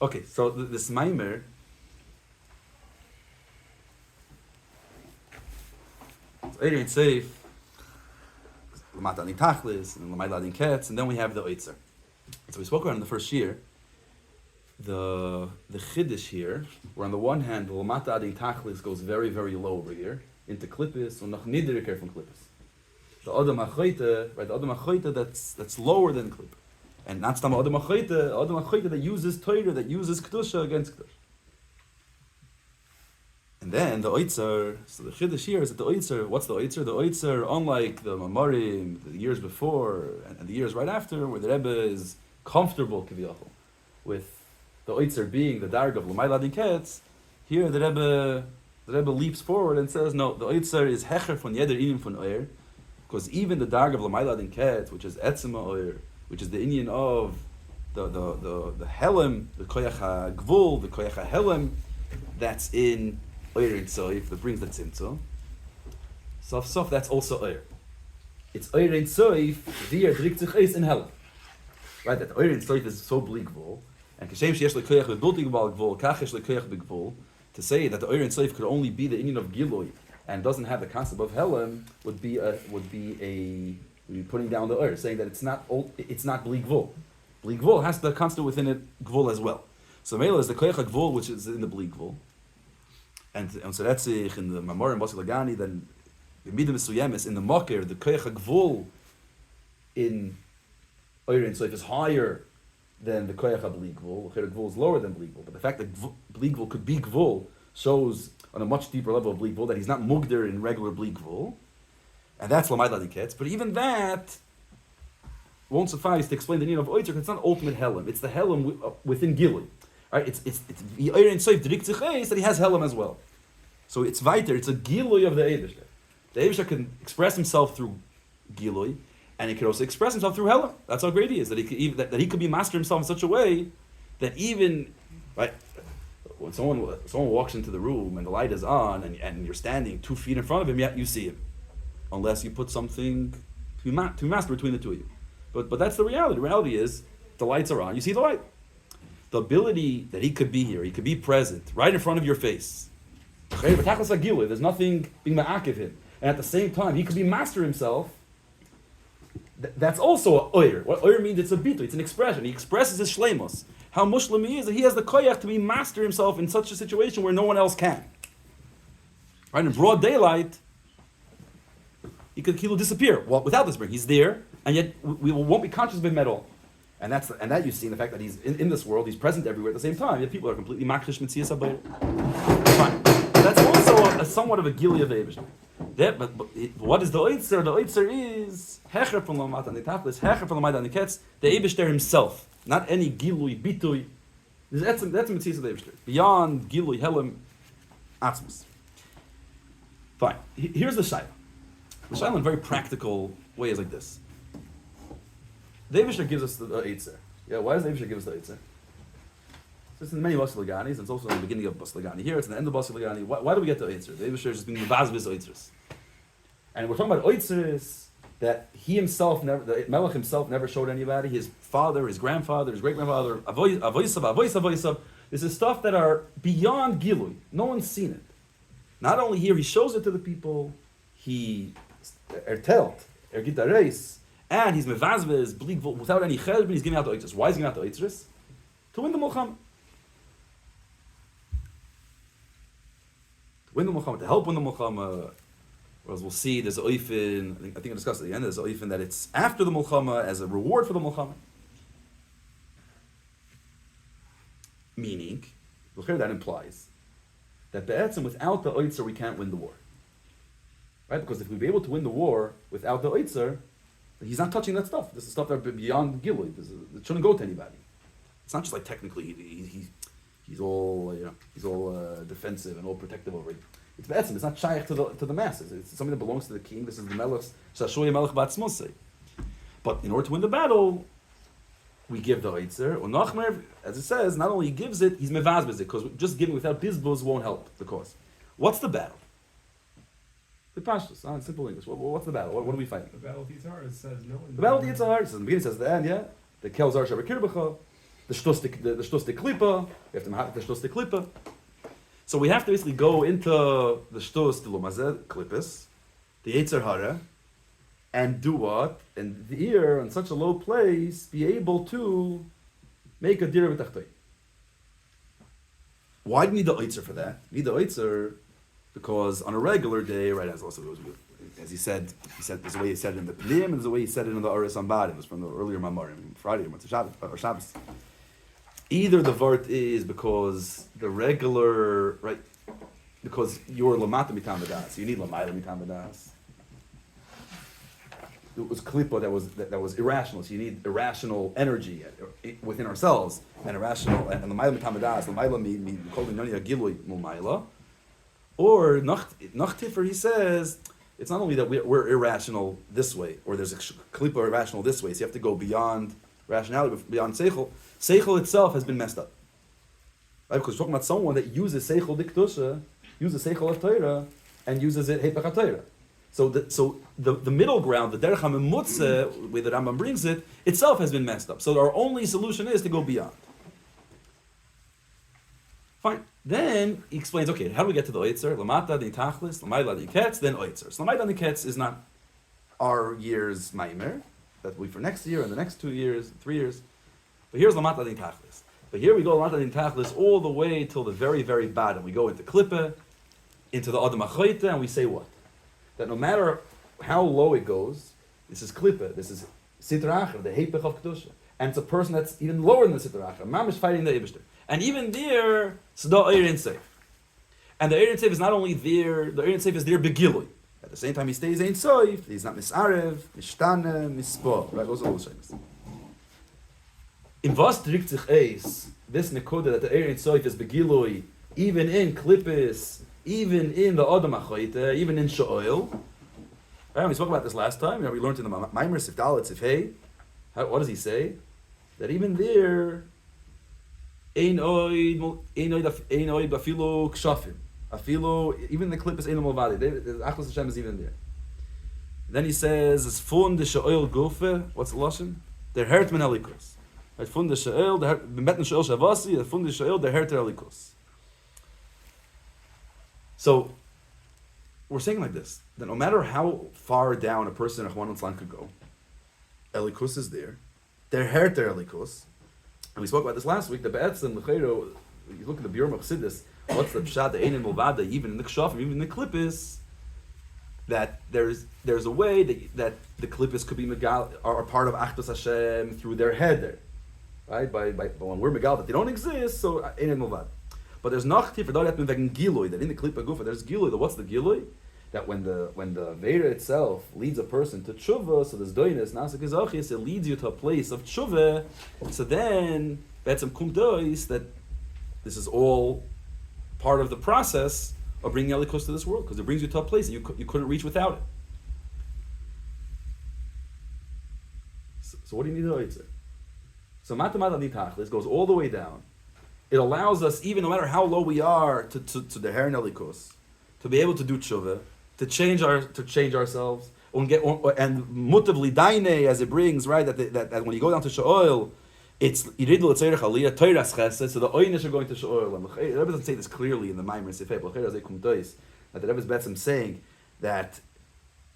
Okay, so this Maamer, it ain't safe. Lamata ani tachlis and Lamai ladin ketz, and then we have the oitzer. So we spoke about in the first year. The chiddush here, where on the one hand the Lamata adin tachlis goes very very low over here into klippis, or noch niedriger from klippis. The Adam HaChoyte, right? The Adam HaChoyte that's lower than Klipp. And not Stam Adam HaChoyte that uses Torah, that uses Kedusha against Kedusha. And then the Oitzer, so the Chiddush here is that the Oitzer, what's the Oitzer? The Oitzer, unlike the Mamarim, the years before, and the years right after, where the Rebbe is comfortable, Kiviyachol, with the Oitzer being the Darg of Lamai Ladin Ketz, here the Rebbe leaps forward and says, no, the Oitzer is Hecher von Jeder Inim von Oyer, because even the Darg of Lamailad and Ket, which is Etzema Oyer, which is the Indian of the Helem, the Koyach HaGvul, the Koyach HaHelem, that's in Oyer and Soif, that brings the Tzimtzum. Sof Sof, that's also Oyer. It's Oyer and Soif, V'yer Drik Zich Eis in Helem. Right, that Oyer and Soif is so bli Gvul, and Kashem Sheyesh LeKoyach B'Bulti Gvul, Kach Yesh LeKoyach B'Gvul, to say that the Oyer and Soif could only be the Indian of Giloi, and doesn't have the concept of Helem, would be putting down the Ur, saying that it's not Bli Gvul. Bli Gvul has the concept within it Gvul as well. So Mela is the Koyach Gvul, which is in the Bli Gvul. And so that's in the Maamer and Bosi Legani, then the Midah Mesuyemis, in the Makir, the Koyach Gvul in Ur and Soif is higher than the Koyach Bli Gvul. Koyach Gvul is lower than Bli Gvul. But the fact that Bli Gvul could be Gvul shows on a much deeper level of Bli Gvul that he's not Mugder in regular Bli Gvul. And that's Lamai Ladiketz. But even that won't suffice to explain the need of Oitzer, because it's not ultimate Helem. It's the Helem within Gilui. Right? It's the Oyer and Soif Drik Tzicheis that he has Helem as well. So it's weiter, it's a Gilui of the Eibishter. The Eibishter can express himself through Gilui, and he can also express himself through Helem. That's how great he is, that he could be master himself in such a way that even, right, when someone walks into the room and the light is on and you're standing 2 feet in front of him, yet you see him. Unless you put something to master between the two of you. But that's the reality. The reality is, the lights are on, you see the light. The ability that he could be here, he could be present, right in front of your face. There's nothing being ma'akiv him. And at the same time, he could be master himself. That's also a oyer. What oyer means, it's a bitu, it's an expression. He expresses his shleimos. How mushlim he is, that he has the koyach to be master himself in such a situation where no one else can. Right, in broad daylight, he will disappear. Well, without this bring, he's there, and yet we won't be conscious of him at all. And that you see in the fact that he's in this world, he's present everywhere at the same time. Yet people are completely makrish mitzvahs abayir. Fine. That's also a somewhat of a gili of the Eibishter. But what is the oitzer? The oitzer is hecher from Lamata and the Taflis, hecher from Lamata and the Ketz, the Eibishter himself, not any gilui bitui. That's a mitzvah of the Eibishter. Beyond gilui helem atzmus. Fine. Here's the shayla. The shayla in a very practical way is like this. The Eibishter gives us the oitzer. Yeah, why does the Eibishter give us the oitzer? It's in many Bosi Leganis, and it's also in the beginning of Bosi Legani. Here, it's in the end of Bosi Legani. Why do we get the oitzer? The Eibishter is just being mevazviz oitzers. And we're talking about oitzers that he himself the Melech himself never showed anybody. His father, his grandfather, his great-grandfather, avoisav. This is stuff that are beyond Gilui. No one's seen it. Not only here, he shows it to the people, he ertelt, gitareis, and he's mevazviz, without any chesed, he's giving out the oitzers. Why is he giving out the oitzers? To win the Mulchama. Win the Mulchama, to help win the Mulchama, or as we'll see, there's an oifen, I think I discussed at the end, there's an oifen that it's after the Mulchama as a reward for the Mulchama. Meaning, that implies that be'etzim, without the oitzer, we can't win the war. Right? Because if we'd be able to win the war without the oitzer, he's not touching that stuff. This is stuff that beyond Gilui. It shouldn't go to anybody. It's not just like technically he's all defensive and all protective over it. It's be'etzim. It's not shaykh to the masses. It's something that belongs to the king. This is the melech shashoy melech batzmosei. But in order to win the battle, we give the oitzer. Or Nachmer, as it says, not only he gives it, he's mevazbez it, because just giving without bizbuz won't help the cause. What's the battle? The pashtus, in simple English. What's the battle? What are we fighting? The battle of Yitzhar, it says no. The battle of Yitzhar, it says in the beginning, it says at the end, yeah. The Kelzar Shabakir B'cha. the shtus the klipa. We have to mahak the shtus the klipa. So we have to basically go into the shtus the lomazeh klipis, the Yetzer Hara, and do what? And here, on such a low place, be able to make a dira b'tachtoi. Why do you need the Oitzer for that? You need the Oitzer because on a regular day, right, as he said, there's a way he said it in the Pneuim, and there's a way he said it in the Aris Ambarim. It was from the earlier Maamer, Friday or Shabbos. Either the vart is because the regular, right, because you're lamata mitam v'das, you need lamayla mitam v'das. It was klipa that was irrational, so you need irrational energy within ourselves, and irrational, and lamayla mitam v'das, lamayla mi kol minyoni agilui mumayla. Or Nachtifer, he says, it's not only that we're irrational this way, or there's a klipa irrational this way, so you have to go beyond rationality, beyond seichel. Seichel itself has been messed up. Right? Because we're talking about someone that uses seichel diktusha, uses seichel of Torah, and uses it hepech Torah. So the middle ground, the derech hamemutze, the way that Rambam brings it, itself has been messed up. So our only solution is to go beyond. Fine. Then he explains, okay, how do we get to the Oitzer? Lamata di tachlis, lamayla di ketz, then Oitzer. So lamayla di ketz is not our year's Maamer. That will be for next year and the next 2 years, 3 years. But here's Lamata Din Tachlis. But here we go Lamata Din Tachlis all the way till the very, very bottom. We go into Klippe, into the Adam HaChoyte, and we say what? That no matter how low it goes, this is Klippe, this is Sitra Achra, the Hepech of Kedusha. And it's a person that's even lower than the Sitra Achra. Mam is fighting the Eibishter. And even there, Sada Eirin Seif. And the Eirin Seif is not only there, the Eirin Seif is there Begilui. At the same time, he stays Ein Soif, he's not Misarev, Mishtane, Mispo. Right, those are all things. In was drückt sich eis, this Nekoda that the Ein Soif is Begilui, even in Klippis, even in the Adam HaChoyte, even in Sha'oil. Right, we spoke about this last time. You know, we learned in the Maamer, Sif Dalet, Sif Hey. What does he say? That even there, Ein Oid Bafilo Kshafim. Afilo, even the clip is Ein Movadi. The Achos Hashem is even there. Then he says, "Es fun de she'oil gofe." What's the lashon? Der hert men elikos. Right, fun de she'oil, der beten she'oil shavasi. The fun de she'oil, der hert elikos. So we're saying like this: that no matter how far down a person in Rahman Islam could go, elikos is there. Der hert elikos. And we spoke about this last week. The Be'etzim l'chayro. You look at the Biur Machsidis. What's the pshat, the Ein Mulvada, even in the Kshafim, even in the Klippis, that there's a way that the Klippis could be Megal, are part of Achdus Hashem through their heder, right? By when we're Megal, that they don't exist, so Ein Mulvada. But there's Nachti for that wegen Gilui, that in the Klippa Gufa, there's Gilui. What's the Gilui? That when the Veda itself leads a person to Tshuva, so there's Doinus, Nasik Izachis, it leads you to a place of Tshuva, so then, Betzim Kum Dois, that this is all part of the process of bringing Elikos to this world, because it brings you to a place that you couldn't reach without it. So what do you need to know? So Matamata Nitachlis goes all the way down. It allows us, even no matter how low we are, to the Her Elikos, to be able to do tshuva, to change ourselves, and mutavli daine, as it brings, right, that when you go down to Sha'oil, it's Yiridul Tzerech Aliyah Toiras Chesed, so the Oynish are going to Sha'oil. The Rebbe doesn't say this clearly in the Maamer Sifei, but the Rebbe is Betzim saying that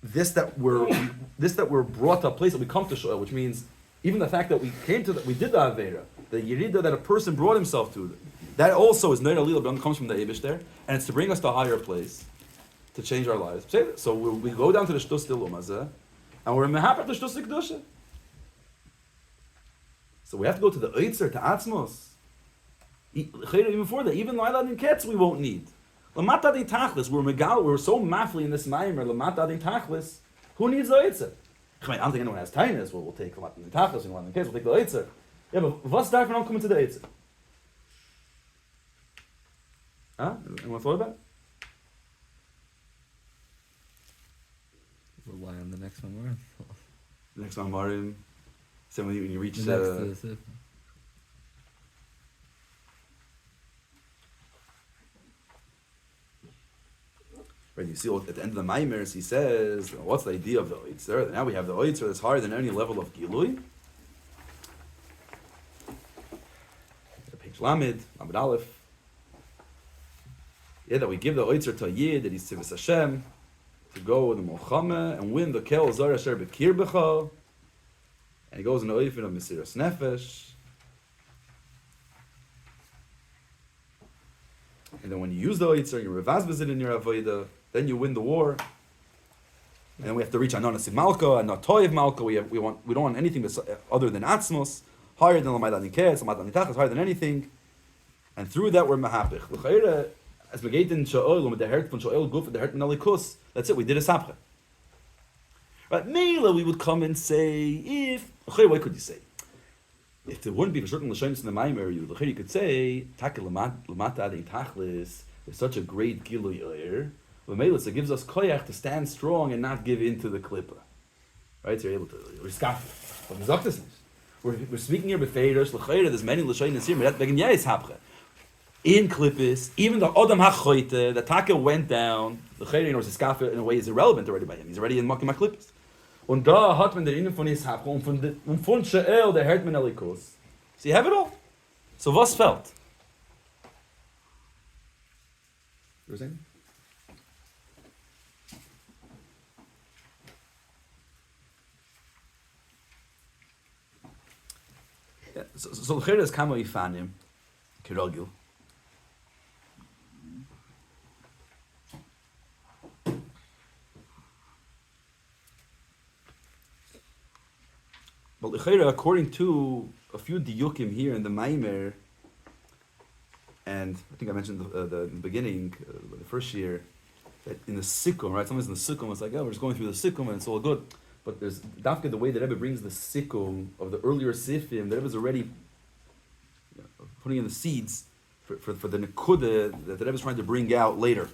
this that we're brought to a place that we come to Sha'oil, which means even the fact that we came to we did the Avera, the Yirida that a person brought himself to, that also is Noir Aliyah, but comes from the Eibush there, and it's to bring us to a higher place, to change our lives. So we go down to the Shtus Dilumazeh, and we're mehaper the Shtus Kedusha. So we have to go to the Oitzer, to Atzmos. Even before that, even Laila Din Ketz we won't need. Lamata Din Tachlis, we're so mafli in this Maamer, Lamata Din Tachlis, who needs the Oitzer? I don't think anyone has Tainus, we'll take Lamata Din Tachlis, and Laila Din Ketz, we'll take the Oitzer. Yeah, but what's that for not coming to the Oitzer? Huh? Anyone thought about it? Rely on the next one. The next one, Marim. So when you reach the right, you see at the end of the Maimers, he says, what's the idea of the Oitzer? Now we have the Oitzer that's higher than any level of Gilui. Lamed Aleph. Yeah, that we give the oitzer to a yid that he's Teves Hashem to go in the Mochama and win the Kel Zor Asher Bekir B'cha, and he goes in the Oifin of Mesiras Nefesh. And then when you use the oitzer, you revazbez it in your avodah, then you win the war. And then we have to reach Anonas Malka and not Toiv Malka. We don't want anything other than Atzmos, higher than Lamai Lani Ketz, Lamai Lani Tachas, higher than anything. And through that we're Mahapich. L'chayre, as we get in Sha'ol, with the hert from Sha'ol Guf, the hert min Alikus, that's it, we did a Sapcha. Right, Mela, we would come and say, what could you say? If there wouldn't be certain Lashonis in the Maamer, you could say, Taka Lamata Adi Tachlis, there's such a great Gilui Oyer. But Melis, it gives us koyach to stand strong and not give in to the klippa. Right? So you're able to riskaf. But we're speaking here befeiros, l'chayra, there's many l'shoynes here, but begin yais hapche. In klippis, even the Odam HaChoyte, the Taka went down, l'chayra, riskaf in a way is irrelevant already by him. He's already in Makim HaKlippis. Und da hat man der Innen von is hapche, und von She'el, der hört man Elikos. So you have it all. So was felt? You were saying? So the Chayra is Kama Ifanim, Kirogil. But the Chayra, according to a few diyukim here in the Maamer, and I think I mentioned the beginning, the first year, that in the Sikkum, right? Sometimes in the Sikkum, it's like, oh, we're just going through the Sikkum and it's all good. But there's Dafka, the way that Rebbe brings the Sikkum of the earlier Sifim, the Rebbe's already putting in the seeds for the Nekuda that the Rebbe's trying to bring out later.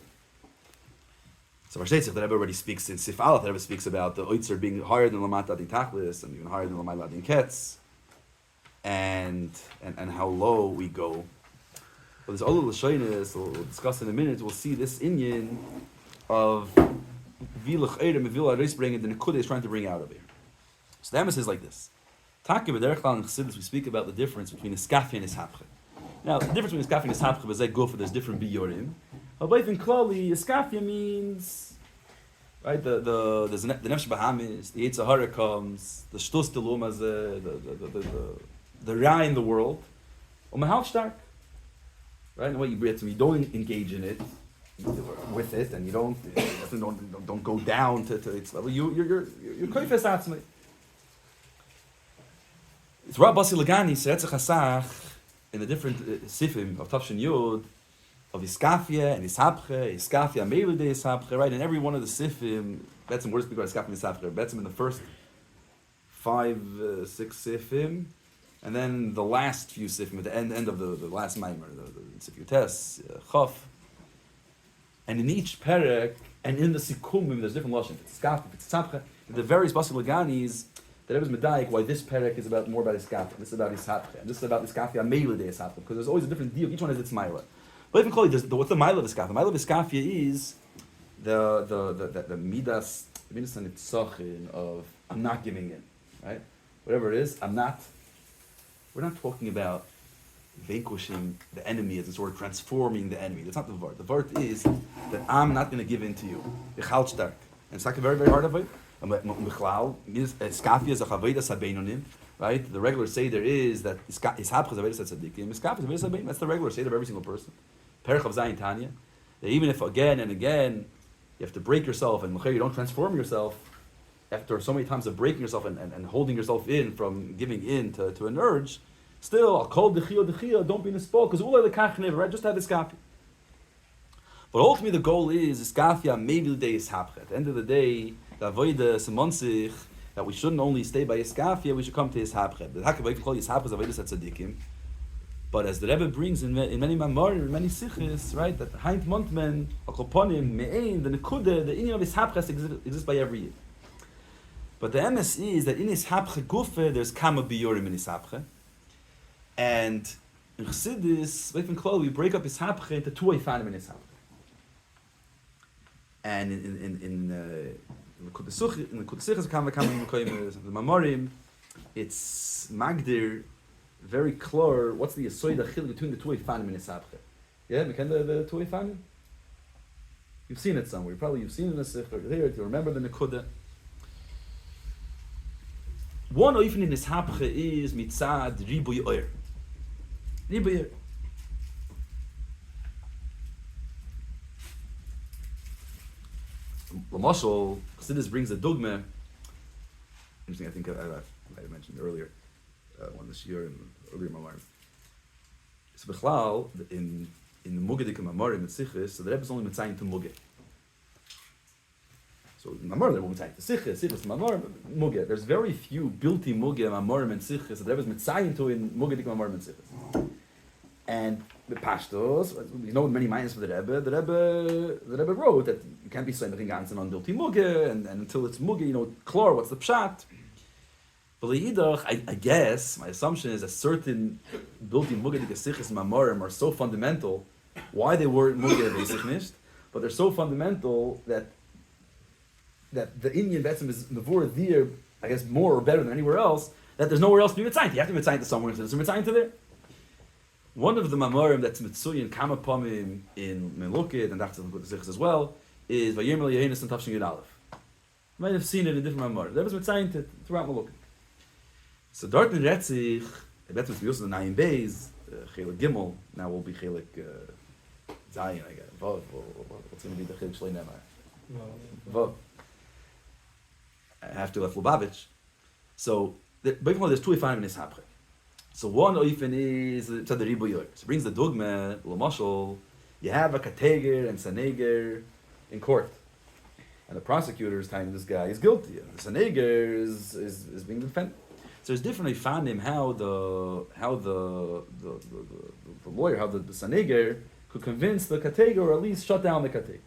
So Varshetzich, the Rebbe already speaks in Sif Aleph, the Rebbe speaks about the Oitzer being higher than Lamat Adin Tachlis and even higher than Lamat Adin Ketz, and how low we go. But there's all the Lashonis, we'll discuss in a minute, we'll see this Inyan of Vilach Eidem and Vilach Reis bringing the Nekuda is trying to bring out of here. So the Emes is like this. Taki b'derech klal in Chassidus, we speak about the difference between Iskafia and Ishapche. Now, the difference between Iskafia and Ishapche is that go for there's different biyorim. But both in Klali, Iskafia means, right, the Nefesh Bahamis, the Yetzer Hara comes, the Shtus Telum the Ra in the world, Stark. Right, and what you don't engage in it, with it, and you don't go down to its level. You're koifes atzmai. It's Bosi Legani, Seretzach Hasach, in the different sifim of Tafshin Yud, of Iskafia and Ishapche, Iskafia, Meilide Ishapche, right? In every one of the sifim, Betzim, where to speak about Iskafia and Ishapche? Betzim in the first 5, 6 sifim, and then the last few sifim, at the end of the last Maamer, the Sif Yutes, Chof. And in each perek, and in the Sikumim, there's different lashon. If it's Iskafia, if it's Ishapche, the various Bosi Leganis, that Rebbe's medayik why this perek is more about Iskafia, this is about Ishapche, and this is about Iskafia Meilide Ishapche, because there's always a different deal. Each one has its Maila. But even call it, what's the Maila of Iskafia? The Maila of Iskafia is the midas and itzochin of I'm not giving in, right? Whatever it is, we're not talking about vanquishing the enemy as in sort of transforming the enemy. That's not the vart. The vart is that I'm not going to give in to you. And it's like a very, very hard of it. Iskafia is a chaveda sabeinonim, right? The regular seder is that ishapcha is chaveda tzadikim. Iskafia is chaveda sabeinonim. That's the regular seder of every single person. Perich of Zayin Tanya. That even if again and again you have to break yourself and you don't transform yourself after so many times of breaking yourself and holding yourself in from giving in to an urge, still I'll call dechia, don't be nispol because ulay lekachnev, right? Just have iskafia. But ultimately the goal is iskafia maybe the day is hapchet. At the end of the day, the avodah semonzich that we shouldn't only stay by iskafia, we should come to ishapchet. The hakavayif call ishapchet avodah tzadikim. But as the Rebbe brings in many Maamer, in many sichis, right, that Haint Montman, Akoponim, Me'ein, the Nekude, the inyan of Ishapches exists by every year. But the MS is that in Ishapche Gufe, there's Kama Biyorim in Ishapche. And in Chassidus, Leifin Klal, we break up Ishapche into 2 Eifanim in Ishapche. And in the Kudesichas, the Maamorim, it's Magdir, very clear what's the Yesoid Achil between the two Ifanim in Isabche. Yeah, we can the two Ifanim? You've seen it somewhere. You've seen it in the Sefer here. You remember the Nekuda. One Oifen in Isabche is Mitzad Ribuy Oyer. Ribuy Oyer. Lamashal, Chassidus brings a dogma. Interesting, I think I might have mentioned earlier, one of the Shiur and earlier Maamer. So Bechlal, in the Mugadik and Maamer in the Sichis, so the Rebbe is only Mitzayin to Mugad. So in Maamer, they're Mitzayin to Sichis, Maamer, Mugad. There's very few built-in Mugad, Maamer and Sichis, so the Rebbe is Mitzayin to in Mugadik, Maamer and Sichis. And the Pashtos, you know many minds for the Rebbe wrote that you can't be saying nothing ganzen on built-in Mugad, and until it's Mugad, Klor, what's the Pshat? But I guess, my assumption is a certain built-in Mugadik Sichis and Maamerim are so fundamental. Why they weren't Mugad basic nicht, but they're so fundamental that the Indian Betzim is Mavur there, I guess more or better than anywhere else, that there's nowhere else to be Mitzayin. You have to be Mitzayin to somewhere, so there's a Mitzayin to there. One of the Maamerim that's Mitzuyin Kamapamim in Melukid, and that's the Sichis as well, is Vayirmel Yehenis and Tafshin Yud Aleph. You might have seen it in different Maamerim. There was Mitzayin throughout Melukid. So dort in Retzich, that was also the Nayim Beis, Chelik Gimel, now will be Chelik Zayin, I guess. Vav, what's going to be the Chelik Shlei Nemar? Vav. I have to left Lubavitch. So, basically there's two Ifanim in this Habche. So one Oifen is Tzad Ribu Yor. So it brings the dogma, L'mashal, you have a Kateger and Saneger in court. And the prosecutor is telling this guy is guilty. And the Saneger is being defended. So there's different ifanim how the lawyer, how the Saneger could convince the kateger or at least shut down the kateger.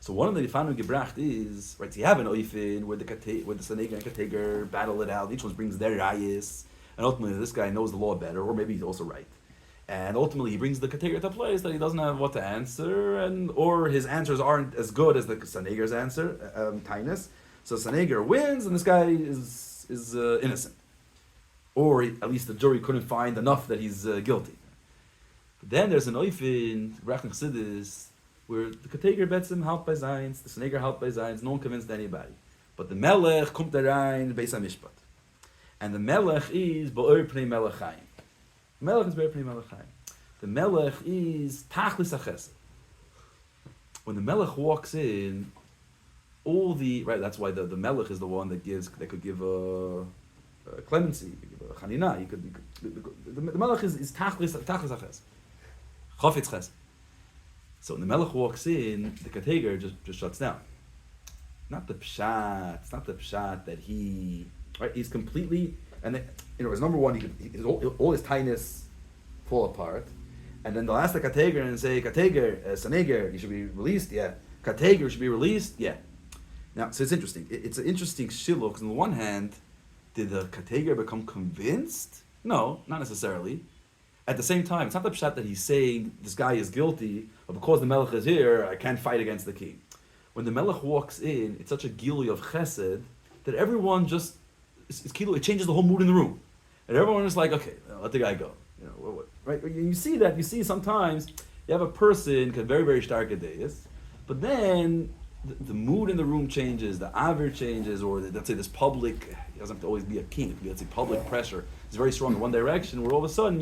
So one of the ifanim gebracht is right. So you have an oifin where the Saneger and kateger battle it out. Each one brings their rayis, and ultimately this guy knows the law better, or maybe he's also right. And ultimately he brings the kateger to a place that he doesn't have what to answer, or his answers aren't as good as the Saneger's answer, tinus. So Saneger wins, and this guy is innocent. Or at least the jury couldn't find enough that he's guilty. But then there's an oifin, Rachn Chassidus, where the Kateger bets him helped by Zayins, the Saneger helped by Zayins, no one convinced anybody. But the Melech kommt rein, Beis HaMishpat. And the Melech is Ba'or Pnei Melech Chaim. The Melech is Ba'or Pnei Melech Chaim. The Melech is Tachlis HaChesed. When the Melech walks in, that's why the Melech is the one that could give a clemency, you could give a chanina, the Melech is Tachlis HaChesed. Chofetz Chesed. So when the Melech walks in, the Kateger just shuts down. Not the Pshat, it's not the Pshat that he's completely, and as number one, all his tightness fall apart, and then they'll ask the Kateger and say, Kateger, Saneger, you should be released, yeah. Kateger should be released, yeah. Now, so it's interesting. It's an interesting shiluk, because on the one hand, did the Kateger become convinced? No, not necessarily. At the same time, it's not the pshat that he's saying this guy is guilty, but because the Melech is here, I can't fight against the king. When the Melech walks in, it's such a gilui of chesed that everyone just, it changes the whole mood in the room. And everyone is like, okay, let the guy go. Right? You see that, sometimes you have a person, very, very stark days, but then the mood in the room changes, the aver changes, or let's say this public, it doesn't have to always be a king, it could be, let's say, public pressure is very strong in one direction, where all of a sudden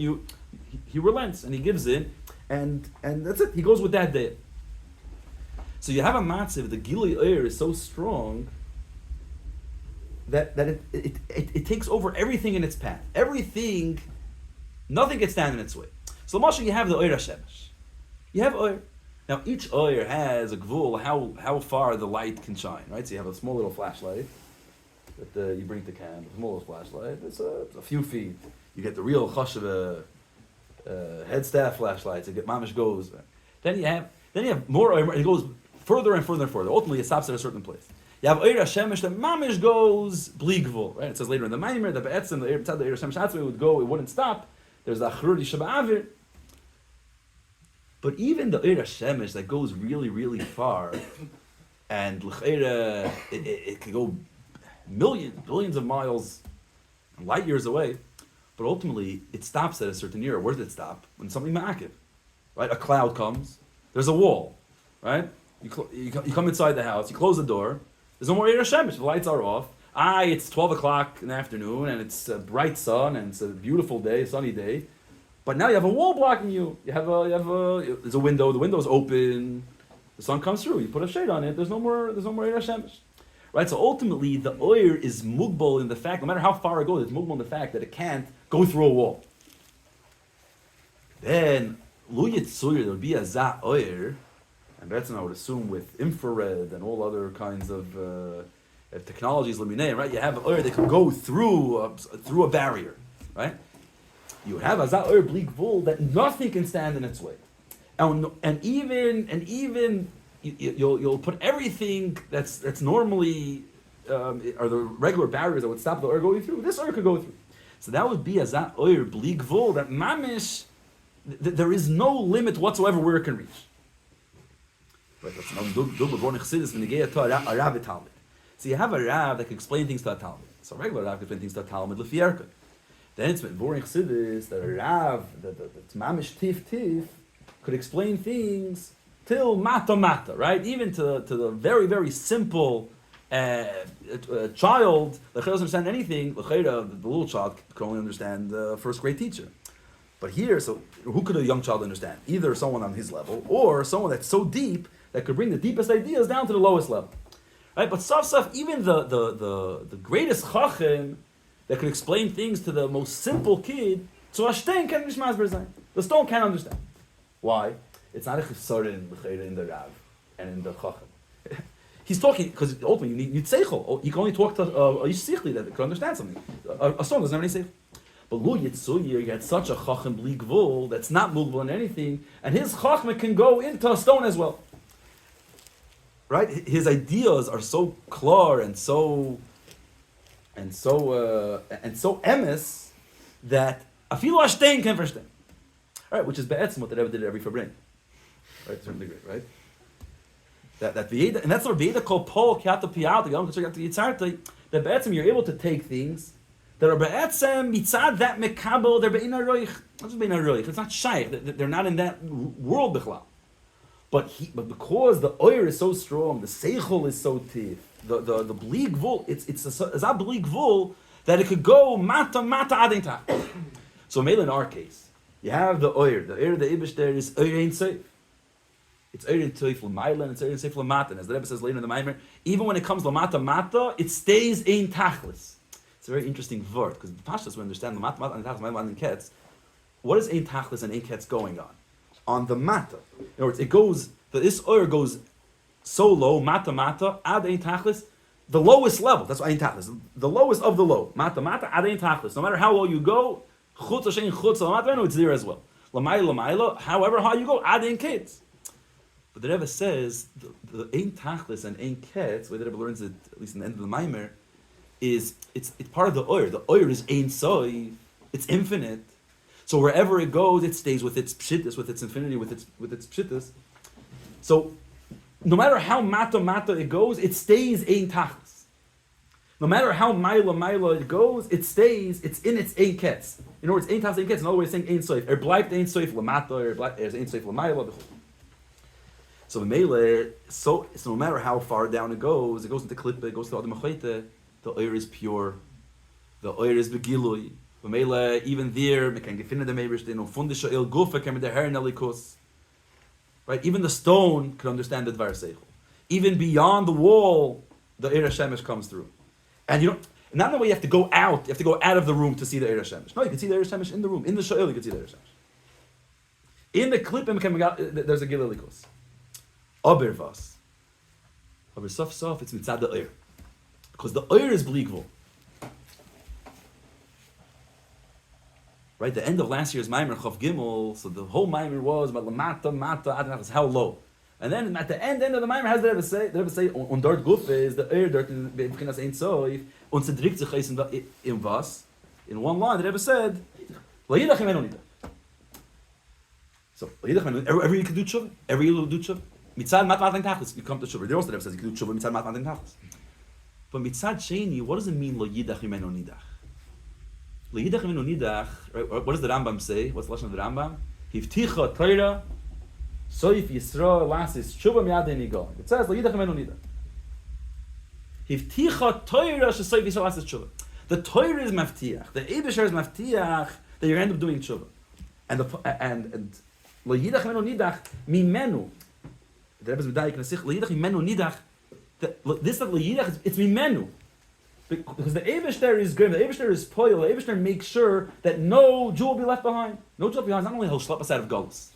he relents and he gives in, and that's it, he goes with that day. So you have a matziv, the Gilui Eir is so strong that it takes over everything in its path. Everything, nothing can stand in its way. So Moshe, you have the Eir HaShemesh. You have Eir. Now each oil has a gvul, how far the light can shine, right? So you have a small little flashlight that you bring to camp, a small little flashlight, it's a few feet. You get the real chashuv head staff flashlights, it get mamish goes. Then you have more oil, it goes further and further and further. Ultimately it stops at a certain place. You have Eir HaShemesh that mamish goes bli gvul, right? It says later in the Maamer, the Be'etzim, the Eir HaShemesh it would go, it wouldn't stop. There's the Achrur Shaba'avir. But even the Eir HaShemesh that goes really, really far, and l'cheira, it could go millions, billions of miles, light years away, But ultimately, it stops at a certain era. Where does it stop? When something ma'akiv, right? A cloud comes, there's a wall, right? You come inside the house, you close the door, there's no more Eir HaShemesh, the lights are off. It's 12 o'clock in the afternoon, and it's a bright sun, and it's a beautiful day, a sunny day. But now you have a wall blocking you. There's a window, the window's open, the sun comes through, you put a shade on it, there's no more Eir HaShemesh. Right, so ultimately the oir is mugbal in the fact, no matter how far it goes, it's mugbal in the fact that it can't go through a wall. Then, lu yitzur, there would be a za oir, and that's I would assume with infrared and all other kinds of technologies, right? You have an oir that can go through a barrier, right? You have a za oir bleak vul that nothing can stand in its way, and even you'll put everything that's normally are the regular barriers that would stop the oir going through. This oir could go through. So that would be a za oir bleak vul that mamish. There is no limit whatsoever where it can reach. Right, that's so you have a Rav that can explain things to a Talmud. So a regular Rav can explain things to a Talmud l'fiyarka. Then it's been boring chassidus that a Rav, that's mamish tif, could explain things till mata, right? Even to the very, very simple child that doesn't understand anything. The little child can only understand the first grade teacher. But here, so who could a young child understand? Either someone on his level, or someone that's so deep that could bring the deepest ideas down to the lowest level, right? But saf, even the greatest chacham that could explain things to the most simple kid, so a stein can't understand. The stone can't understand. Why? It's not a chisaron in the Rav and in the chacham. He's talking because ultimately you need seichel. You can only talk to a yissichli that can understand something. A stone doesn't have any seichel. But Lu Yitzuyir, you had such a chacham bli gvul that's not mugvul in anything, and his chachma can go into a stone as well. Right? His ideas are so klar and so emes that afilu ashtain can verstehen. Right? Which is be'etzim what the Rebbe did at every fabring. Right? To a certain degree, right? That v'yeda, and that's what v'yeda called pol kiata piyata yom k'tzor kiata yitzartei. That be'etzim you're able to take things that are be'etzem mitzad that mekabel, they're be'ina roich. Not just be'ina roich. It's not shaykh. They're not in that world b'chlal. But because the oir is so strong, the seichel is so tiff, the bleak vul, it's a bleak vul that it could go mata adinta. So mainly in our case, you have the oir. The oir, the ibish there is oir ain't safe. It's oir in toif l'mayla and it's oir in safe l'mata. And as the Rebbe says later in the Maamer, even when it comes l'mata, it stays ein tachlis. It's a very interesting word because the Pashtas we understand the mata and tachlis, and ketz. What is ein tachlis and ein ketz going on? On the mata. In other words, it goes, this oir goes so low, mata, ad ein tachlis, the lowest level. That's what ein tachlis, the lowest of the low. Mata, ad ein tachlis. No matter how low you go, chutz hashem chutz l'mata, no, it's there as well. L'mayla, however high you go, ad ein ketz. But the Rebbe says, the ein tachlis and ein ketz, the way the Rebbe learns it, at least in the end of the Maamer, is, it's part of the oir. The oir is ein soy, it's infinite. So wherever it goes, it stays with its pshittas, with its infinity, with its pshittas. So no matter how mata it goes, it stays ein tachlis. No matter how maila it goes, it stays. It's in its ein ketz. In other words, ein tachlis ein ketz. In other words, saying ein soif. Bleibt ein soif lamata. There's ein soif lamaila. So the meile. So no matter how far down it goes into klippe, it goes to the machete. The oir is pure. The oir is begilui. Even there, right? Even the stone can understand the Dvar Seichel. Even beyond the wall, the Eir HaShemesh comes through. And you don't, not in the way you have to go out of the room to see the Eir HaShemesh. No, you can see the Eir HaShemesh in the room. In the Sha'il, you can see the Eir HaShemesh. In the Klippim, there's a Gililikos. Aber was? Aber sof, it's mitzad the Eir. Because the Eir is blikvul. Right, the end of last year's Maamer Chav Gimel, so the whole Maamer was about mata, adinachas, how low. And then at the end of the Maamer, has the Rebbe say, on dort Guf is the Eir dort in B'chinas Ein Soif, und zedrikt sich eis in was? In one line, the Rebbe said, La yidach imenu nidach. So, La yidach imenu, every you can do tshuva, every you will do tshuva. Mitzad mat tachlis, you come to tshuva. There also the Rebbe says you can do tshuva, mitzad mat tachlis. But mitzad sheni, what does it mean, La yidach imenu nidach? L'yidach minu nidach, right? What does the Rambam say? What's the lesson of the Rambam? Hivticha Torah, soif Yisrael lasis tshuva miyadei nigal. It says l'yidach minu nidach. Hivticha Torah shesoif Yisrael lasis tshuva. The Torah is maftiach. The Eibusher is maftiach that you end up doing tshuva. And l'yidach minu nidach mimenu. The Rebbe's medayik in the Sikh l'yidach mimenu nidach. This that l'yidach it's mimenu. Because the Eibusher is grim, the Eibusher is poil, the Eibusher makes sure that no Jew will be left behind. No Jew will be left behind. Not only he'll schlep us out of Galus.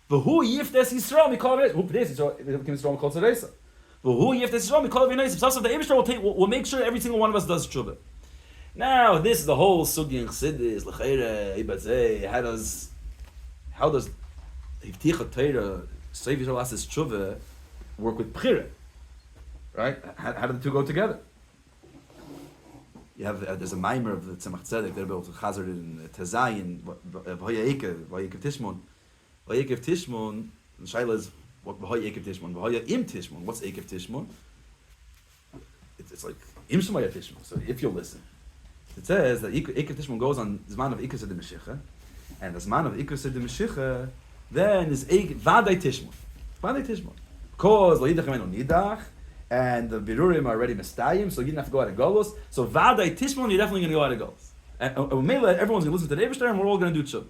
But who yiftes Yisrael mikol v'neis? Who p'des Yisrael mikol tzaresa? But who yiftes Yisrael mikol v'neis? So the Eibusher will make sure every single one of us does tshuva. Now this is the whole sugi in Chassidus, l'cheire, ibazeh. How does Hivticha Torah, Soif Yisrael lasis tshuva, work with Bchira? Right? How do the two go together? You have there's a Maamer of the Tzemach Tzedek that built a Chazar in Tezayin, V'hoya Tishmon. V'hoya Tishmon, the Shaila is V'hoya Tishmon. V'hoya Im Tishmon. What's Ekev Tishmon? It's like Im Shemaya Tishmon. So if you'll listen, it says that Ekev Tishmon goes on Zman of Ikus de Meshicha, and the Zman of Ikus de Meshicha then is Vadai Tishmon. Vadai Tishmon. Because L'yidach Menu Nidach. And the Birurim are already Mestayim, so you didn't have to go out of Golos. So Vadai Tishmon, you're definitely going to go out of Golos. And everyone's going to listen to the Eibusher, and we're all going to do Tshuva.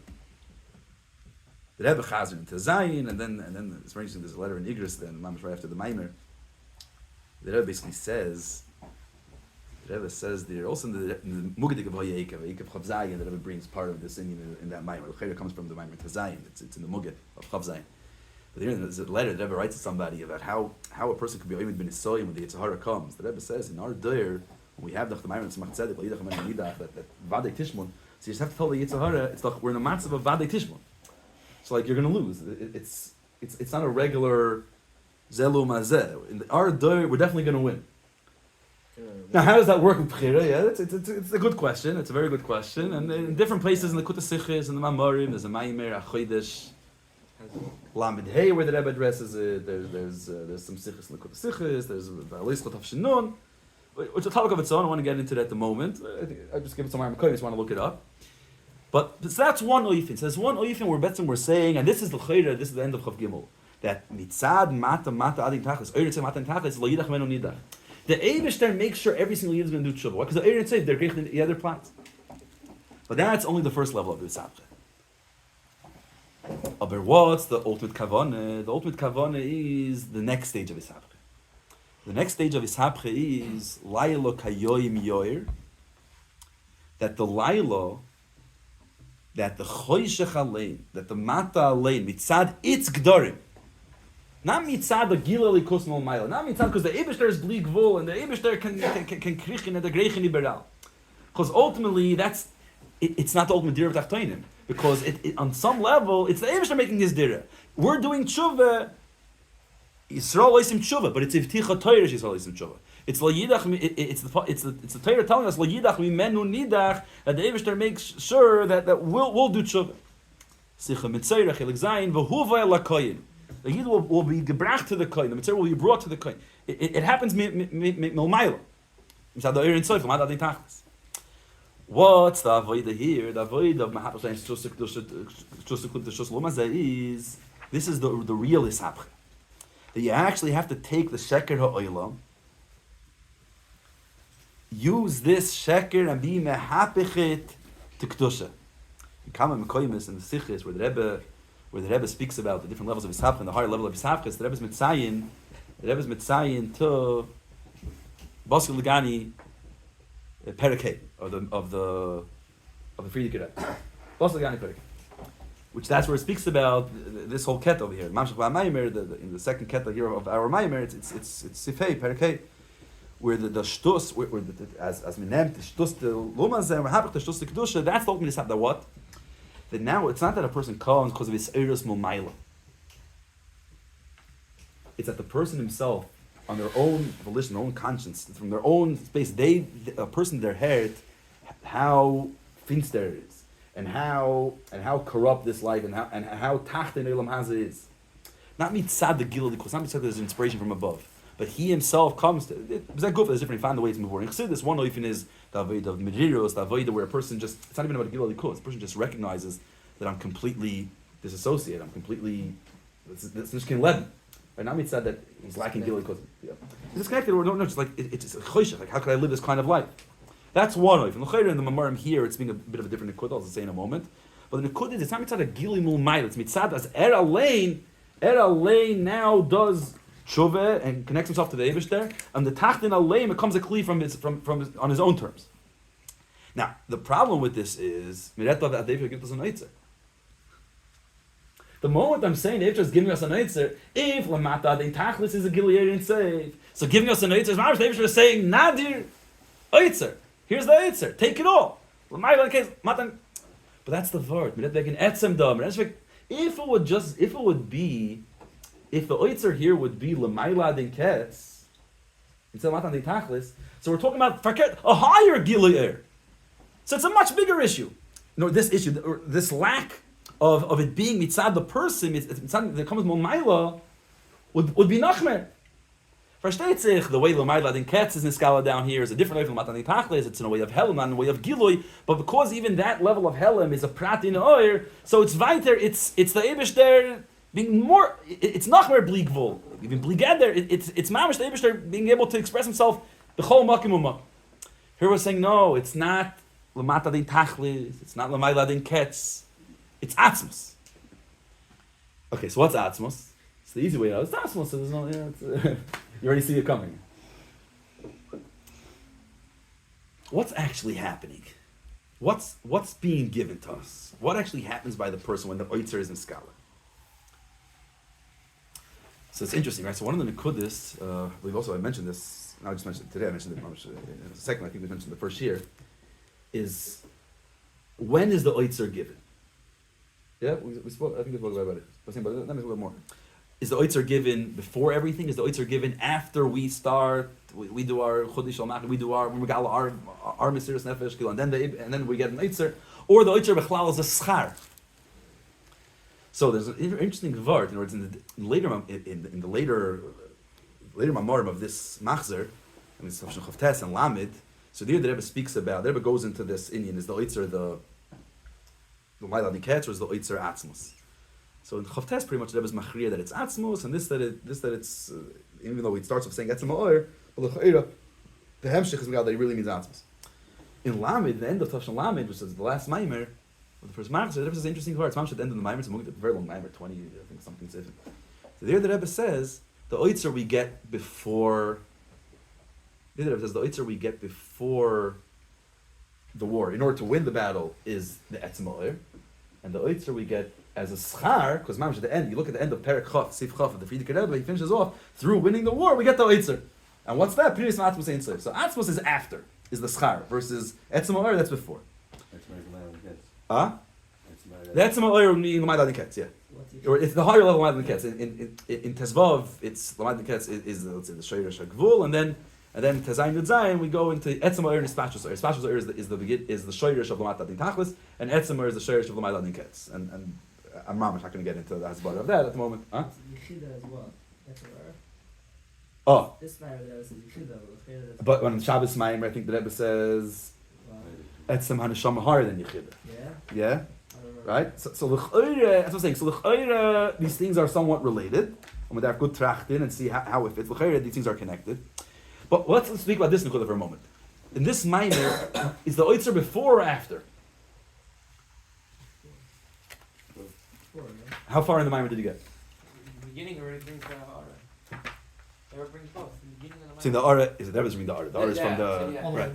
The Rebbe Chazer into Zayin, and then it's very interesting, there's a letter in Igris, then Mamash right after the Maamer. The Rebbe basically says, there, also in the Mugadik of Hoyekev, Hoyekev Chav Zayin, the Rebbe brings part of this in that Maamer. The Chayra comes from the Maamer to Zayin, it's in the Mugad of Chav Zayin. But here there's a letter the Rebbe writes to somebody about how a person could be oimid ben Yisoyim when the Yitzhahara comes. The Rebbe says in our Deir, when we have the Maamer and Tzemach Tzedek, L'yidach Menu Nidach, that Vadei Tishmon, so you just have to tell the Yitzhahara, it's like we're in a matzav of Vadei Tishmon. So like you're going to lose. It's not a regular Zelu Mazeh. In our Deir, we're definitely going to win. Now, how does that work with Bechira? Yeah, it's a good question. It's a very good question. And in different places in the Kuta Sichis, in the Mamarim, there's a Maamer, a Chodesh, Lamed Hey, where the Rebbe addresses it. There's some Sichis in the Kuta Sichis. There's Aleis Chot Shinun, which is a topic of its own. I want to get into that at the moment. I just give it some Maamer Kohen, just want to look it up. But so that's one oifin. So there's one oifin where we're saying, and this is the Chayra, this is the end of Chav Gimel, that mitzad mata adin tachlis, oiritze mata tachlis, lo yidach menu nidach. The Eibusher makes sure every single yid is going to do tshuva. Why? Because the Eretz Seif, they're great in the other plans. But that's only the first level of the Isabche. But what's the ultimate kavanah? The ultimate kavanah is the next stage of Isabche. The next stage of Isabche is Lailo kayoyim yoir, that the Lailo, that the choyshech alein, that the mata alein, mitzad its gdorim, not mitzad the gila likus no maila, not mitzad because the Eibusher is bli gvul and the Eibusher can krichin and the greichin liberal. Because ultimately it's not the ultimate dira of tachtoinim, because it on some level it's the Eibusher making this dira. We're doing tshuva, Yisrael oisim tshuva, but it's ivticha Torah Yisrael oisim tshuva. It's the Torah telling us L'yidach mimenu nidach, that the Eibusher makes sure that we'll do tshuva. Sicha mitzayrach elik zayin v'huvay lakoyin. The Yid will be gebracht to the koyin. The mitzvah will be brought to the koyin. It happens milmayla. Misad the Erin Soif, Mad Adin Tachlis. What's the avodah here? The avodah of Mahapash and Shus Lomazeh is, this is the real Isabche. That you actually have to take the sheker ha'olam, use this sheker and be mehapichet to kedusha. In Kama Mekoyim in the Sichis where the Rebbe speaks about the different levels of Isabche and the higher level of Isabche, the Rebbe's mitzayin to Bosi Legani Perikei of the Friedrich Bosi Legani Perikei, which that's where it speaks about this whole ket over here. Mamshach Maamer, in the second ket here of our Maamer, it's Sifei Perikei, where the shtus, as menem the shtus the lumazeh, v'hapich the shtus the kedusha. That's the ultimate Isabche. That what? That now it's not that a person comes because of his eirus mumayla. It's that the person himself, on their own volition, their own conscience, from their own space, a person their head, how finster it is, and how corrupt this life, and how tachten elam haza is. Not mitzad the gila because not mitzad there's inspiration from above, but he himself comes to. There's different. Find the ways moving. In Chassidus, one oifin is the avoid of Mediros, the avoid where a person just, it's not even about a Gilal Likud, the person just recognizes that I'm completely disassociated, I'm completely, this Nishkin Levin. Right now, said that he's lacking Gilal Likud. Yeah. He's disconnected, or no, just like, it's a choshech, like how could I live this kind of life? That's one of it. In the Maamer here, it's being a bit of a different Nikud, I'll say in a moment. But the Nikud is, it's not mitzad a Gili Mul Mayl, it's mitzad as Alain now does Shuvah and connects himself to the Eivish there, and the Tachtin Alain becomes a Kli from his, on his own terms. Now, the problem with this is, the moment I'm saying the Eivish is giving us an Eitzer, if Lamata, the Tachlis is a Gilead and save, so giving us an Eitzer, the Eivish is saying, Nadir, Eitzer. Here's the Eitzer. Take it all. But that's the word. If the Eitzer here would be L'mayla din Ketz, instead of Matan din Tachlis, so we're talking about a higher Gilead. So it's a much bigger issue. No, this issue, or this lack of it being mitzad the person, mitzad that comes L'mayla, would be Nachmer. Versteht sich, the way L'mayla din Ketz is in Skala down here is a different way from Matan din Tachlis, it's in a way of Helam, not in a way of Gilui, but because even that level of Helam is a Prat in Oyer, so it's weiter, it's the Eivish there being more, it's Nachmer Bligvul, even Bliged there, it's Mamish the Eivish there being able to express himself B'chol Makim U'Mak. Here we're saying, no, it's not L'mata din Tachlis, it's not L'mayla din Ketz, it's Atzmos. Okay, so what's Atzmos? It's the easy way out. It's Atzmos, so there's no, you already see it coming. What's actually happening? What's being given to us? What actually happens by the person when the Oitzer is in Skala? So it's interesting, right? So one of the Nekudis, I mentioned this, I just mentioned it today, I mentioned it in a second, I think we mentioned the first year, is when is the Oitzer given? Yeah, we spoke, I think we spoke about it. But let me talk a little more. Is the Oitzer given before everything? Is the Oitzer given after we start? We do our Chodesh Al-Mach, we do our Mesiras Nefesh, and then we get an Oitzer. Or the Oitzer Bechlal is a Schar. So there's an interesting Gvart, in other words, in the later Maamer of this Machzer, and it's Teves and Lamed, so there the Rebbe speaks about, the Rebbe goes into this Indian, is the Oitzer the Mayla Niketz, or is the Oitzer Atzmos? So in Chavtes, pretty much the Rebbe is machriya that it's Atzmos, and this that it's, even though it starts off saying Etzem Ha'or, but the Hemshich is that he really means Atzmos. In Lamed, the end of Tavshan Lamed, which is the last Maamer, or the first Maamer, so the Rebbe says interesting part. It's Maamer at the end of the Maamer, it's a very long Maamer, 20, I think something different. So there the Rebbe says, the Oitzer we get before, the Rebbe says the Oitzer we get before the war, in order to win the battle, is the Etzem Ha'or, and the Oitzer we get as a schar, because Maamer at the end, you look at the end of Perek Chaf, Sif Chaf, of the Friedrich Rebbe, he finishes off, through winning the war, we get the Oitzer. And what's that? Previous Atzmos Ein Sof. So Atzmos is after, is the schar, versus Etzem Ha'or, that's before. The Etzem Ha'or would mean L'mayla din Ketz, yeah. Or it's the higher level L'mayla din Ketz. In Tezvav, it's L'mayla din Ketz is let's say the Shoyresh HaGvul, and then Tezayin Yud Zayin, we go into Etzem Ha'or and Espashos Ha'or. Espashos Ha'or is the Shoyresh of L'mayla din Tachlis, and Etzem Ha'or is the Shoyresh of L'mayla din Ketz. And I'm not going to get into the hasbara of that at the moment. Huh? Yechida as well. That's where. Oh. This Maamer there is Yechida. But on Shabbos Maamer, I think the Rebbe says Etzem HaNeshama higher than Yechida. Yeah? Right? So l'chayre, that's what I'm saying. So l'chayre, these things are somewhat related. And we have good trachtin and see how it fits. L'chayre, these things are connected. But let's speak about this Nekuda for a moment. In this Maamer, is the Oitzer before or after? How far in the Maamer did you get? The beginning already brings the Ara. It brings both. The beginning of the Maamer. See, the Ara is the Rebbe's reading the Ara. The Ara is from the right.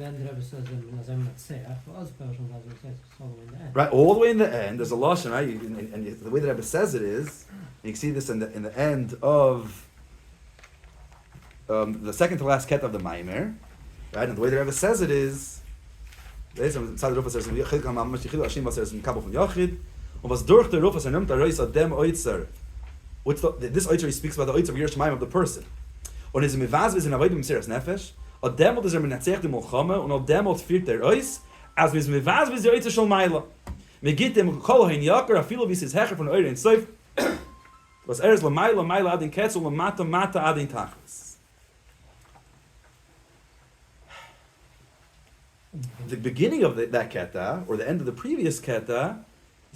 Right, all the way in the end. There's a lashon, right? And the way the Rebbe says it is, and you can see this in the end of the second to last ket of the Maamer, right? And the way the Rebbe says it is, this Oitzer he speaks about the Oitzer of Yerush Shemaim of the person. Und is mevaz in avoid Mesiras Nefesh, a demot is menatzecht im Milchama, und a demot führt Ois, as mis mevaz the Oitzer shel Maila. Me git dem kol hein yaker, a filo vis his hecher von Eure in Sof, was is la Maila adin Ketzel, la mata adin Tachlis. the beginning of that keta, or the end of the previous keta,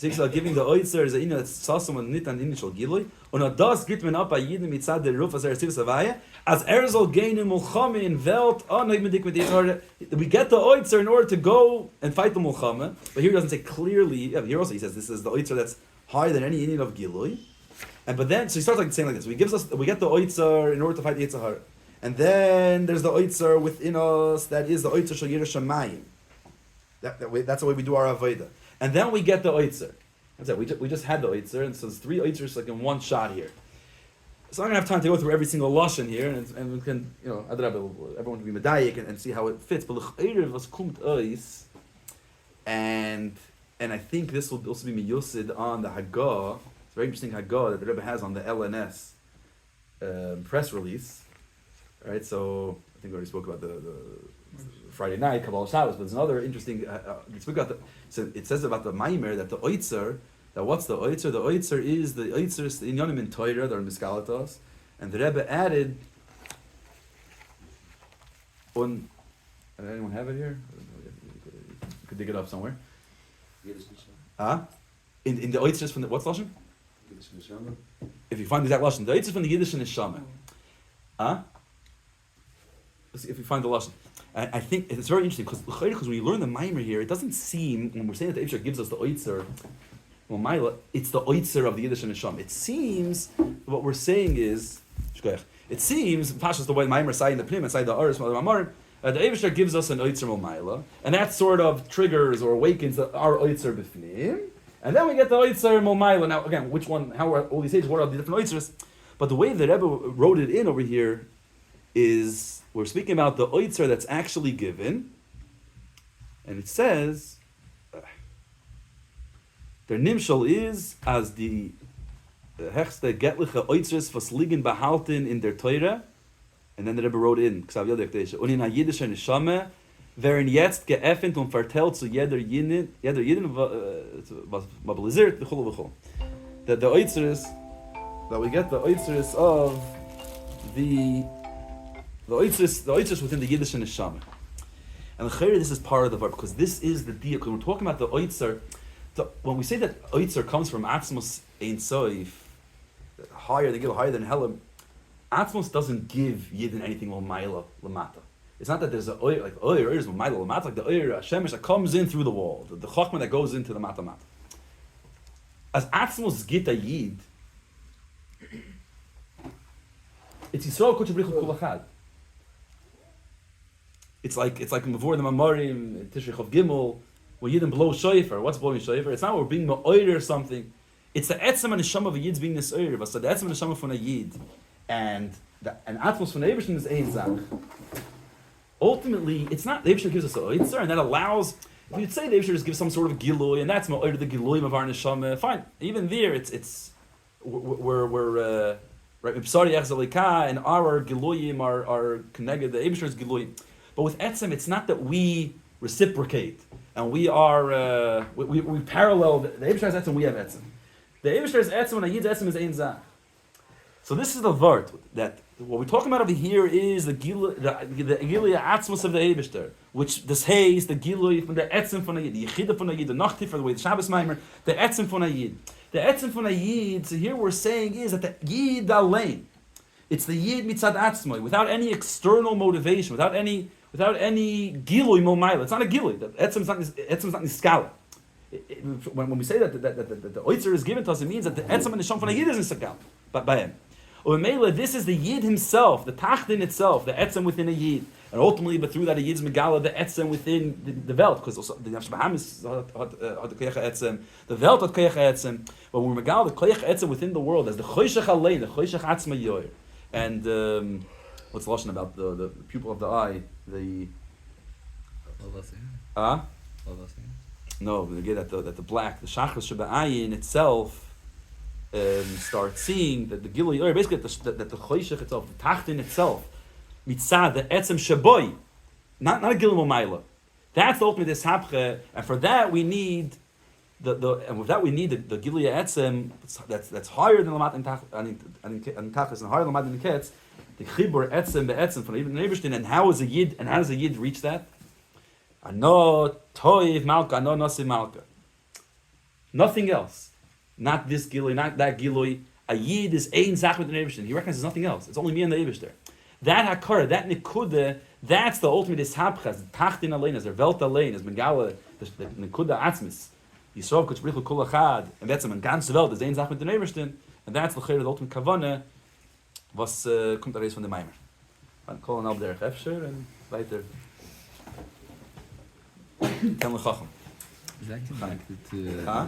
is giving the oitzer is that saw someone nit an initial gilui, und das gibt man ab bei jedem mitzad der ruf as Teves avaya, as soll gehen in Mulchame in Welt, we get the oitzer in order to go and fight the Mulchame, but here it doesn't say clearly, here also he says this is the oitzer that's higher than any Indian of gilui, but then, so he starts saying like this, we get the oitzer in order to fight the Yitzhahara. And then there's the oitzer within us, that is the oitzer shel Yiras Shamayim. That's the way we do our avodah. And then we get the oitzer. That's it. We just had the oitzer, and so there's 3 oitzers like in one shot here. So I'm gonna have time to go through every single lashon here, and we can, everyone can be medayik and see how it fits. But l'chayr was kumt ois, and I think this will also be miyusid on the Haggah. It's a very interesting Haggah that the Rebbe has on the LNS press release. Right, so I think we already spoke about the Friday night Kabbalah Shabbos, but there's another interesting. So it says about the Maamer that the oitzer. That what's the oitzer? The oitzer is the oitzer in Yonim in Torah that are miskalatos, and the Rebbe added. Did anyone have it here? You could dig it up somewhere. In the oitzers from the what's lashon? If you find the exact lashon, the oitzers from the Yiddish and Neshama. Let's see if we find the lashon. I think it's very interesting because when you learn the Maamer here, it doesn't seem when we're saying that the Eibshter gives us the oitzer, it's the oitzer of the Yiddish and Neshama. It seems what we're saying is, Pashas the way Maamer side in the Pnim and side the Aris Maamer, the Eibshter gives us an oitzer Momaila, and that sort of triggers or awakens our oitzer b'fnim, and then we get the oitzer Momaila. Now again, which one? How are all these ages? What are the different oitzers? But the way the Rebbe wrote it in over here is. We're speaking about the oitzer that's actually given, and it says their nimshal is as the hechste getliche oitzers was liegen behalten in der Torah, and then the Rebbe wrote in Ksav Yodek Teisha und in a Yiddische Neshama werden jetzt geöffnet und vertellt zu jeder Yidin was mobilisiert v'chol v'chol. That the oitzers that we get the oitzers of the oitzers within the Yiddish and Neshama. And the Chayr, this is part of the verb, because this is the deal. Because when we're talking about the oitzer, when we say that oitzer comes from Atzmos Ein Soif, higher than Helam, Atzmos doesn't give Yidden anything L'mayla Lamata. It's not that there's a oir, like oir is L'mayla Lamata, like the oir, Shemesh that comes in through the wall, the Chochmah that goes into the Mata Mata. As Atzmos Gita Yid, it's Yisrael Kodesh B'richu Kol Achad. It's like before the Mamarim, Tishrei Chav Gimel, when Yidden blow shofar. What's blowing shofar? It's not we're being ma'oyer or something. It's the etzem and neshama of a Yid's being this oyer. But so the etzem and neshama from a Yid, and atmos from the Eibishter is ein zach. Ultimately, it's not the Eibishter gives us a oitzer, and that allows. If you'd say the Eibishter just gives some sort of giloy, and that's ma'oyer the giloyim of our neshama, fine. Even there, we're right. Psari echzalika, and our giloyim are connected. The Eibishter's giloyim. But with etzem, it's not that we reciprocate and we are we parallel. The Eibishter has etzem, we have etzem. The Eibishter has etzem, and the Yid's etzem is ein zach. So this is the vart that what we're talking about over here is the giluya atzmos of the Eibishter, which this haze the giluya from the etzem from the Yid, the yechida from the Yid, the nachti for the way the Shabbos Maamer, the etzem from the Yid, the etzem from the Yid. So here we're saying is that the Yid alein, it's the Yid mitzad atzmoi, without any external motivation, without any gilui momaila. It's not a gilui. Etzem is not niskala. When we say that the oitzer is given to us, it means that the etzem and the shom from the Yid is niskala by him. Or Mela, this is the Yid himself, the tachdin itself, the etzem within a Yid, and ultimately, but through that a Yid's megala, the etzem within the Welt, because also the Nefesh Bahamis had the koyach etzem, the Welt had koyach etzem, but when we're megala the koyach etzem within the world as the choshech alein, the choshech atzma yoyer, and what's lashon about the pupil of the eye, the no, we get that the black, the shachas sheba'ayin itself. Start seeing that the gilui, or basically that the choshech itself, the tachtin itself, mitzad, the etzem shaboy, not a gilui momaila. That's the ultimate ishapche, and for that we need the gilui etzem that's higher than lamat and tachlis and higher than lamat and ketz, the chibur etzem be'etzem from even Neibishtin. And how does a yid reach that? Ano toiv malka, ano nasi malka. Nothing else. Not this gilui, not that gilui. A yid is ein zach with the Eibishter. He recognizes nothing else. It's only me and the Eibishter. That hakara, that nikuda, that's the ultimate ishapchas. Tachtin alein, as Welt alein, as Mengala, the nikuda atzmis. Yisrael kutzbrichu kul achad, and that's a ganze Welt, is ein zach mit the Eibishter, and that's the ultimate kavana, was kommt da reis von der Maamer. Dann kollen ab der Efsher, and weiter. Ken lechachem. Is that connected to... Huh?